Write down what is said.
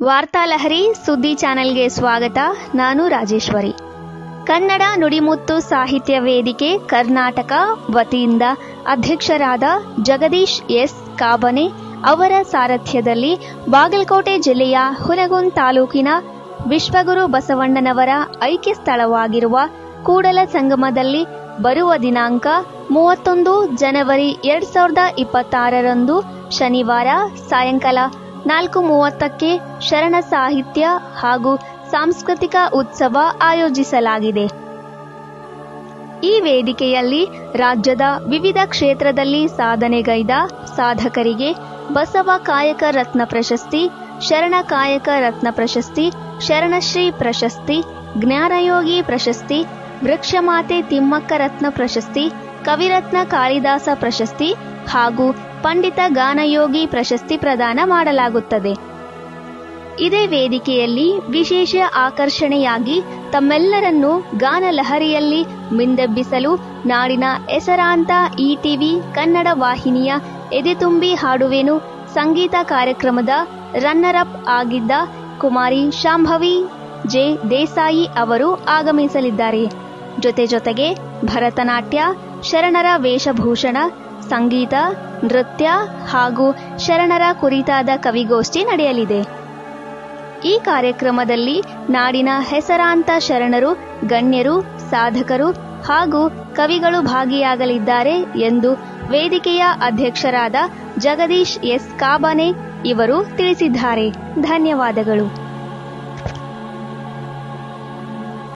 ವಾರ್ತಾಲಹರಿ ಸುದ್ದಿ ಚಾನೆಲ್ಗೆ ಸ್ವಾಗತ. ನಾನು ರಾಜೇಶ್ವರಿ. ಕನ್ನಡ ನುಡಿಮುತ್ತು ಸಾಹಿತ್ಯ ವೇದಿಕೆ ಕರ್ನಾಟಕ ವತಿಯಿಂದ ಅಧ್ಯಕ್ಷರಾದ ಜಗದೀಶ್ ಎಸ್ ಕಾಬನೆ ಅವರ ಸಾರಥ್ಯದಲ್ಲಿ ಬಾಗಲಕೋಟೆ ಜಿಲ್ಲೆಯ ಹುನಗುಂದ ತಾಲೂಕಿನ ವಿಶ್ವಗುರು ಬಸವಣ್ಣನವರ ಐಕ್ಯ ಸ್ಥಳವಾಗಿರುವ ಕೂಡಲ ಸಂಗಮದಲ್ಲಿ ಬರುವ ದಿನಾಂಕ 31 ಜನವರಿ 2026 ಶನಿವಾರ ಸಾಯಂಕಾಲ 4:30ಕ್ಕೆ ಶರಣ ಸಾಹಿತ್ಯ ಹಾಗೂ ಸಾಂಸ್ಕೃತಿಕ ಉತ್ಸವ ಆಯೋಜಿಸಲಾಗಿದೆ. ಈ ವೇದಿಕೆಯಲ್ಲಿ ರಾಜ್ಯದ ವಿವಿಧ ಕ್ಷೇತ್ರದಲ್ಲಿ ಸಾಧನೆಗೈದ ಸಾಧಕರಿಗೆ ಬಸವ ಕಾಯಕ ರತ್ನ ಪ್ರಶಸ್ತಿ, ಶರಣ ಕಾಯಕ ರತ್ನ ಪ್ರಶಸ್ತಿ, ಶರಣಶ್ರೀ ಪ್ರಶಸ್ತಿ, ಜ್ಞಾನಯೋಗಿ ಪ್ರಶಸ್ತಿ, ವೃಕ್ಷಮಾತೆ ತಿಮ್ಮಕ್ಕ ರತ್ನ ಪ್ರಶಸ್ತಿ, ಕವಿರತ್ನ ಕಾಳಿದಾಸ ಪ್ರಶಸ್ತಿ ಹಾಗೂ ಪಂಡಿತ ಗಾನಯೋಗಿ ಪ್ರಶಸ್ತಿ ಪ್ರದಾನ ಮಾಡಲಾಗುತ್ತದೆ. ಇದೇ ವೇದಿಕೆಯಲ್ಲಿ ವಿಶೇಷ ಆಕರ್ಷಣೆಯಾಗಿ ತಮ್ಮೆಲ್ಲರನ್ನೂ ಗಾನ ಲಹರಿಯಲ್ಲಿ ಮಿಂದೆಬ್ಬಿಸಲು ನಾಡಿನ ಹೆಸರಾಂತ ETV ಕನ್ನಡ ವಾಹಿನಿಯ ಎದೆತುಂಬಿ ಹಾಡುವೆನು ಸಂಗೀತ ಕಾರ್ಯಕ್ರಮದ ರನ್ನರ್ ಅಪ್ ಆಗಿದ್ದ ಕುಮಾರಿ ಶಾಂಭವಿ ಜೆ ದೇಸಾಯಿ ಅವರು ಆಗಮಿಸಲಿದ್ದಾರೆ. ಜೊತೆಗೆ ಭರತನಾಟ್ಯ, ಶರಣರ ವೇಷಭೂಷಣ, ಸಂಗೀತ, ನೃತ್ಯ ಹಾಗೂ ಶರಣರ ಕುರಿತಾದ ಕವಿಗೋಷ್ಠಿ ನಡೆಯಲಿದೆ. ಈ ಕಾರ್ಯಕ್ರಮದಲ್ಲಿ ನಾಡಿನ ಹೆಸರಾಂತ ಶರಣರು, ಗಣ್ಯರು, ಸಾಧಕರು ಹಾಗೂ ಕವಿಗಳು ಭಾಗಿಯಾಗಲಿದ್ದಾರೆ ಎಂದು ವೇದಿಕೆಯ ಅಧ್ಯಕ್ಷರಾದ ಜಗದೀಶ್ ಎಸ್ ಕಾಬನೆ ಇವರು ತಿಳಿಸಿದ್ದಾರೆ. ಧನ್ಯವಾದಗಳು.